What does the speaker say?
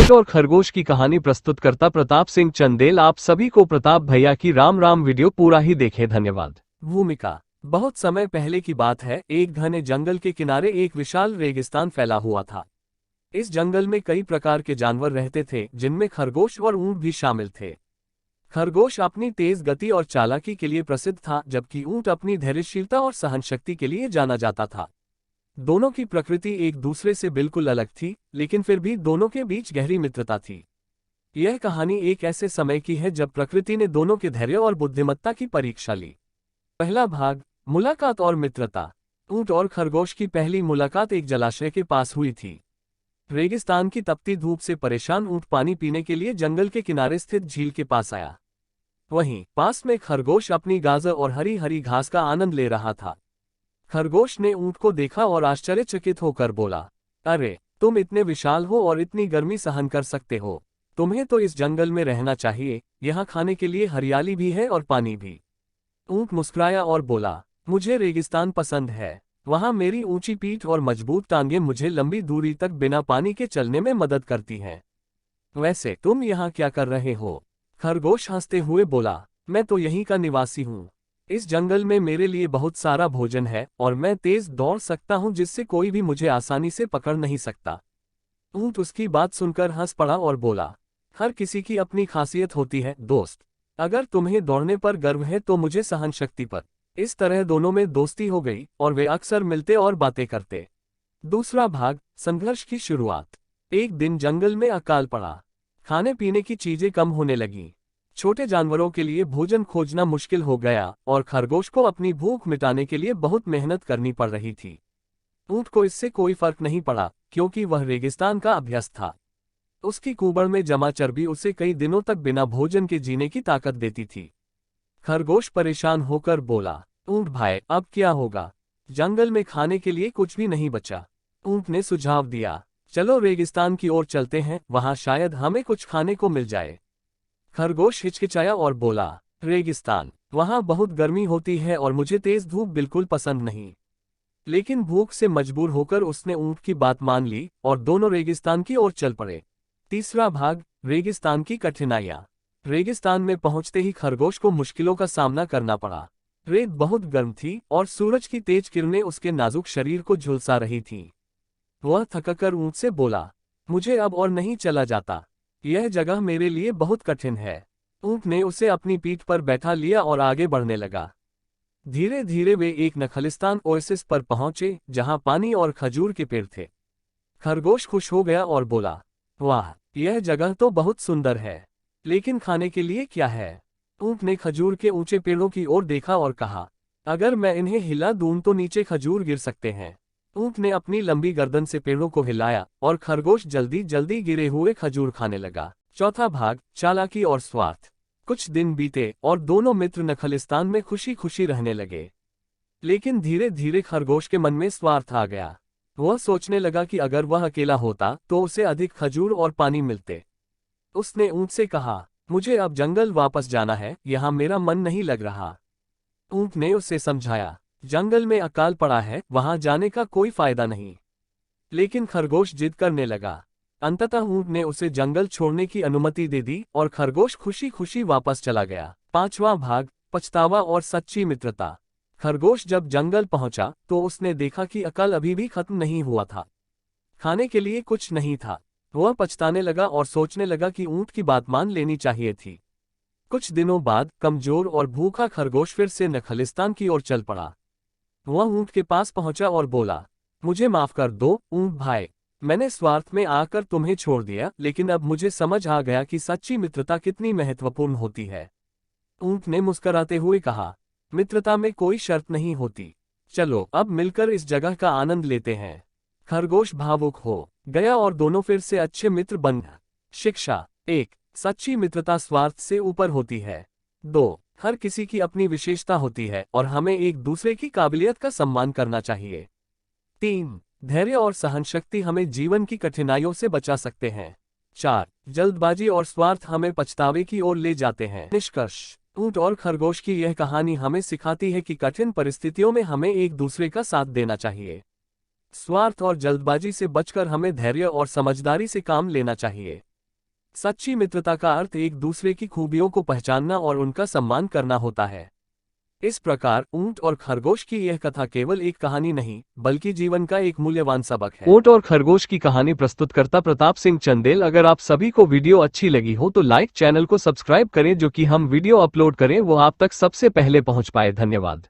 ऊंट और खरगोश की कहानी प्रस्तुतकर्ता प्रताप सिंह चंदेल। आप सभी को प्रताप भैया की राम राम। वीडियो पूरा ही देखें, धन्यवाद। भूमिका। बहुत समय पहले की बात है। एक घने जंगल के किनारे एक विशाल रेगिस्तान फैला हुआ था। इस जंगल में कई प्रकार के जानवर रहते थे, जिनमें खरगोश और ऊंट भी शामिल थे। खरगोश अपनी तेज गति और चालाकी के लिए प्रसिद्ध था, जबकि ऊंट अपनी धैर्यशीलता और सहनशक्ति के लिए जाना जाता था। दोनों की प्रकृति एक दूसरे से बिल्कुल अलग थी, लेकिन फिर भी दोनों के बीच गहरी मित्रता थी। यह कहानी एक ऐसे समय की है जब प्रकृति ने दोनों के धैर्य और बुद्धिमत्ता की परीक्षा ली। पहला भाग, मुलाकात और मित्रता। ऊंट और खरगोश की पहली मुलाकात एक जलाशय के पास हुई थी। रेगिस्तान की तपती धूप से परेशान ऊंट पानी पीने के लिए जंगल के किनारे स्थित झील के पास आया। वहीं पास में खरगोश अपनी गाजर और हरी हरी घास का आनंद ले रहा था। खरगोश ने ऊंट को देखा और आश्चर्यचकित होकर बोला, अरे, तुम इतने विशाल हो और इतनी गर्मी सहन कर सकते हो। तुम्हें तो इस जंगल में रहना चाहिए। यहाँ खाने के लिए हरियाली भी है और पानी भी। ऊंट मुस्कुराया और बोला, मुझे रेगिस्तान पसंद है। वहां मेरी ऊंची पीठ और मजबूत टांगें मुझे लंबी दूरी तक बिना पानी के चलने में मदद करती हैं। वैसे तुम यहाँ क्या कर रहे हो? खरगोश हंसते हुए बोला, मैं तो यहीं का निवासी हूँ। इस जंगल में मेरे लिए बहुत सारा भोजन है और मैं तेज दौड़ सकता हूँ, जिससे कोई भी मुझे आसानी से पकड़ नहीं सकता। ऊंट उसकी बात सुनकर हंस पड़ा और बोला, हर किसी की अपनी खासियत होती है दोस्त। अगर तुम्हें दौड़ने पर गर्व है तो मुझे सहनशक्ति पर। इस तरह दोनों में दोस्ती हो गई और वे अक्सर मिलते और बातें करते। दूसरा भाग, संघर्ष की शुरुआत। एक दिन जंगल में अकाल पड़ा। खाने पीने की चीजें कम होने लगीं। छोटे जानवरों के लिए भोजन खोजना मुश्किल हो गया और खरगोश को अपनी भूख मिटाने के लिए बहुत मेहनत करनी पड़ रही थी। ऊंट को इससे कोई फर्क नहीं पड़ा, क्योंकि वह रेगिस्तान का अभ्यस्त था। उसकी कुबड़ में जमा चर्बी उसे कई दिनों तक बिना भोजन के जीने की ताकत देती थी। खरगोश परेशान होकर बोला, ऊंट भाई, अब क्या होगा? जंगल में खाने के लिए कुछ भी नहीं बचा। ऊंट ने सुझाव दिया, चलो रेगिस्तान की ओर चलते हैं, वहां शायद हमें कुछ खाने को मिल जाए। खरगोश हिचकिचाया और बोला, रेगिस्तान, वहां बहुत गर्मी होती है और मुझे तेज धूप बिल्कुल पसंद नहीं। लेकिन भूख से मजबूर होकर उसने ऊंट की बात मान ली और दोनों रेगिस्तान की ओर चल पड़े। तीसरा भाग, रेगिस्तान की कठिनाइयां। रेगिस्तान में पहुंचते ही खरगोश को मुश्किलों का सामना करना पड़ा। रेत बहुत गर्म थी और सूरज की तेज किरणें उसके नाजुक शरीर को झुलसा रही थीं। वह थककर ऊंट से बोला, मुझे अब और नहीं चला जाता। यह जगह मेरे लिए बहुत कठिन है। ऊंट ने उसे अपनी पीठ पर बैठा लिया और आगे बढ़ने लगा। धीरे धीरे वे एक नखलिस्तान ओएसिस पर पहुंचे, जहां पानी और खजूर के पेड़ थे। खरगोश खुश हो गया और बोला, वाह, यह जगह तो बहुत सुंदर है, लेकिन खाने के लिए क्या है? ऊंट ने खजूर के ऊंचे पेड़ों की ओर देखा और कहा, अगर मैं इन्हें हिला दूं तो नीचे खजूर गिर सकते हैं। ऊंट ने अपनी लंबी गर्दन से पेड़ों को हिलाया और खरगोश जल्दी जल्दी गिरे हुए खजूर खाने लगा। चौथा भाग, चालाकी और स्वार्थ। कुछ दिन बीते और दोनों मित्र नखलिस्तान में खुशी खुशी रहने लगे। लेकिन धीरे धीरे खरगोश के मन में स्वार्थ आ गया। वह सोचने लगा कि अगर वह अकेला होता तो उसे अधिक खजूर और पानी मिलते। उसने ऊंट से कहा, मुझे अब जंगल वापस जाना है, यहाँ मेरा मन नहीं लग रहा। ऊंट ने उसे समझाया, जंगल में अकाल पड़ा है, वहां जाने का कोई फायदा नहीं। लेकिन खरगोश जिद करने लगा। अंततः ऊंट ने उसे जंगल छोड़ने की अनुमति दे दी और खरगोश खुशी खुशी वापस चला गया। पांचवा भाग, पछतावा और सच्ची मित्रता। खरगोश जब जंगल पहुंचा तो उसने देखा कि अकाल अभी भी खत्म नहीं हुआ था। खाने के लिए कुछ नहीं था। वह पछताने लगा और सोचने लगा कि ऊंट की बात मान लेनी चाहिए थी। कुछ दिनों बाद कमजोर और भूखा खरगोश फिर से नखलिस्तान की ओर चल पड़ा। वह ऊंट के पास पहुंचा और बोला, मुझे माफ कर दो ऊंट भाई, मैंने स्वार्थ में आकर तुम्हें छोड़ दिया, लेकिन अब मुझे समझ आ गया कि सच्ची मित्रता कितनी महत्वपूर्ण होती है। ऊंट ने मुस्कुराते हुए कहा, मित्रता में कोई शर्त नहीं होती। चलो अब मिलकर इस जगह का आनंद लेते हैं। खरगोश भावुक हो गया और दोनों फिर से अच्छे मित्र बन गए। शिक्षा। 1. सच्ची मित्रता स्वार्थ से ऊपर होती है। 2. हर किसी की अपनी विशेषता होती है और हमें एक दूसरे की काबिलियत का सम्मान करना चाहिए। 3. धैर्य और सहनशक्ति हमें जीवन की कठिनाइयों से बचा सकते हैं। 4. जल्दबाजी और स्वार्थ हमें पछतावे की ओर ले जाते हैं। निष्कर्ष। ऊंट और खरगोश की यह कहानी हमें सिखाती है कि कठिन परिस्थितियों में हमें एक दूसरे का साथ देना चाहिए। स्वार्थ और जल्दबाजी से बचकर हमें धैर्य और समझदारी से काम लेना चाहिए। सच्ची मित्रता का अर्थ एक दूसरे की खूबियों को पहचानना और उनका सम्मान करना होता है। इस प्रकार ऊंट और खरगोश की यह कथा केवल एक कहानी नहीं, बल्कि जीवन का एक मूल्यवान सबक है। ऊंट और खरगोश की कहानी प्रस्तुतकर्ता प्रताप सिंह चंदेल। अगर आप सभी को वीडियो अच्छी लगी हो तो लाइक, चैनल को सब्सक्राइब करें, जो कि हम वीडियो अपलोड करें वो आप तक सबसे पहले पहुंच पाए। धन्यवाद।